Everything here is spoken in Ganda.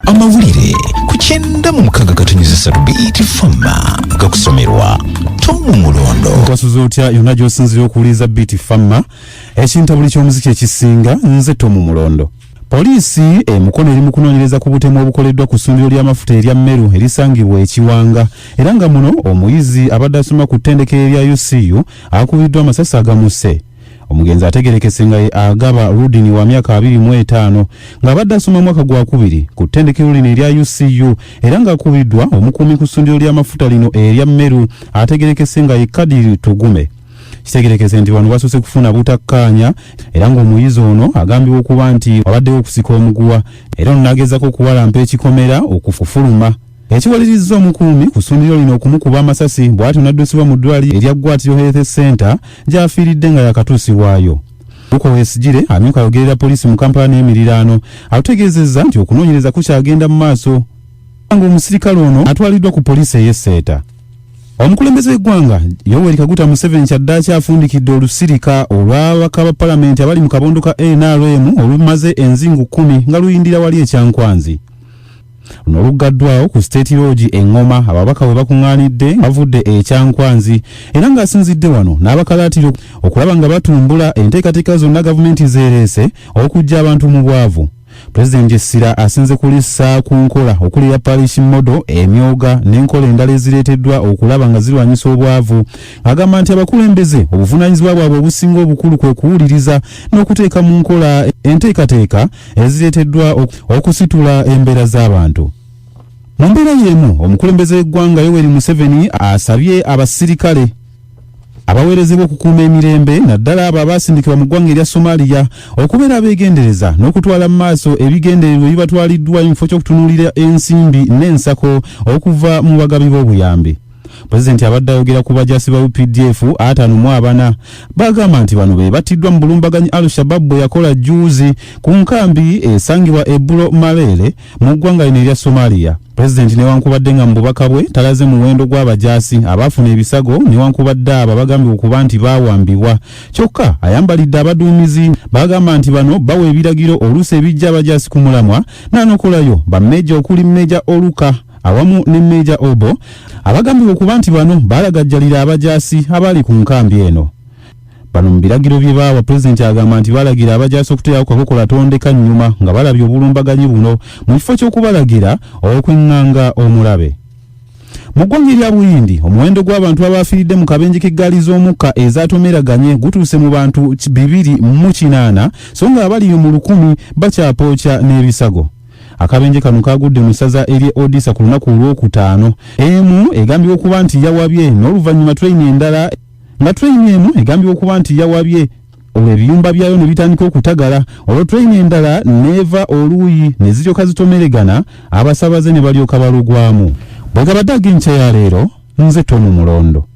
AMAWULIRE kuchenda mu mukaga katonyeza Beat Farmer gakusomerwa Tomu Mulondo kwasuza otya yonna gy'osinzira okuwuliriza Beat Farmer ekintabuli ky'omuziki ekisinga nze Tomu Mulondo. Poliisi mukono eri mu kunoonyereza ku butemu obukoleddwa ku ssundiro ly'amafuta erya Mmeru erisangibwa Ekiwanga era nga muno omuyizi abadde asoma ku ttendekero lya UCU akubiddwa amasasi agamuse. Omugenzi ategerekese nga agaba Rudini wa myaka 25 nga abadde asoma mwaka gwa 2 ku ttendekero lino erya UCU era nga akubiddwa omukuumi ku ssundiro ly'amafuta lino erya Mmeru ategerekese nga Kadiri Tugume. Kitegerekese nti wano basose kufuna butakkaanya era ng'omuyizi ono agambibwa okuba nti wabaddewo okusika omuguwa era n'agezaako okuwalampa ekikomera okufufuluma. Ekiwalirizza omukuumi ku ssundiro lino okumukuba amasasi bw'atyo n'addusibwa mu ddwaliro erya Gwatiro Health Center gy'afiiridde nga yakatuusibwayo. Bukedde amyuka ayogerera poliisi mu Kampala n'emiriraano ategeezezza nti okunoonyereza kukyagenda mu maaso ng'omusirikale ono atwaliddwa ku poliisi ey'Esseeta. Omukulembeze w'eggwanga Yoweri Kaguta Museveni kyaddaaki afundikidde olusirika olw'ababaka ba palamenti abali mu kabondo ka NRM olumaze enzingu 10 nga luyindira wali ekyankwanzi. Luno luggaddwawo ku State Lodge Engoma ababaka bwe bakuŋŋaanidde bavudde ekyankwanzi era ng'asinzidde wano n'abakalaatiro okulaba nga batumbula enteekateeka zonna gavumenti zeereese okujja abantu mu bwavu. President Jessira asinze kulissa ku nkola okuli ya parish model emyoga n'enkola endala ezireeteddwa okulaba nga zirwanyisa obwavu. Agamba nti abakulembeze obuvunaanyizibwa bwabwe obusinga obukulu kwe kuwuliriza n'okuteeka mu nkola enteekateeka ezireeteddwa okusitula embeera z'abantu. Mu mbeera y'emu omukulembeze w'eggwanga Yoweri Museveni asabye abasirikale abaweerezebwa okukuuma emirembe naddala abo abaasindikibwa mu ggwanga erya Somalia okubeera abeegendereza n'okutwala mu maaso ebigendererwa ebibatwaliddwa mu kifo ky'okutunuulira ensimbi n'ensako okuva mu bagabi b'obuyambi. Pulezidenti abadde ayogera ku Bajaasi ba Updf 54 bagamba nti bano be battiddwa mu bulumbaganyi Al-Shabaab bwe yakola jjuuzi ku nkambi esangibwa Ebbulo Malele mu ggwanga lino erya Somalia. Pulezidenti newankubadde nga mu bubaka bwe talaze muwendo gw'Abajaasi abaafuna ebisago newankubadde abo bagambibwa okuba nti baawambibwa. Kyokka ayambalidde abaduumizi bagamba nti bano bawa ebiragiro oluusi ebijja Abajaasi ku mulamwa n'anokolayo bammeja okuli Mmeja Oluka awamu ne Mmeja Obo abagambibwa okuba nti bano balagajjalira Abajaasi abali ku nkambi eno. Bano mu biragiro bye baawa Pulezidenti agamba nti balagira Abajaasi okuteyawo kakokola tondeka nnyuma nga balabye obulumbaganyi buno mu kifo ky'okubalagira okweŋŋanga omulabe. Mu ggwanga erya Buyindi omuwendo gw'abantu abafiiridde mu kabenje k'eggaali z'omukka ezatomeraganye gutuuse mu bantu 208 so nga abali mu 1,000 bakyapookya n'ebisago. Akabenje kano kagudde mu ssaza erye Odisa ku lunaku olw'okutaano. Emu egambibwa okuba nti yawabye n'oluvannyuma treyini endala nga treyini emu egambibwa okuba nti yawabye olwo ebiyumba byayo ne bitandika okutagala olwo treyini endala neeva oluuyi ne ziryoka zitomeregana abasabaze ne balyoka balugwamu. Bwe gabadde ag'enkya ya leero nze Tomu Mulondo.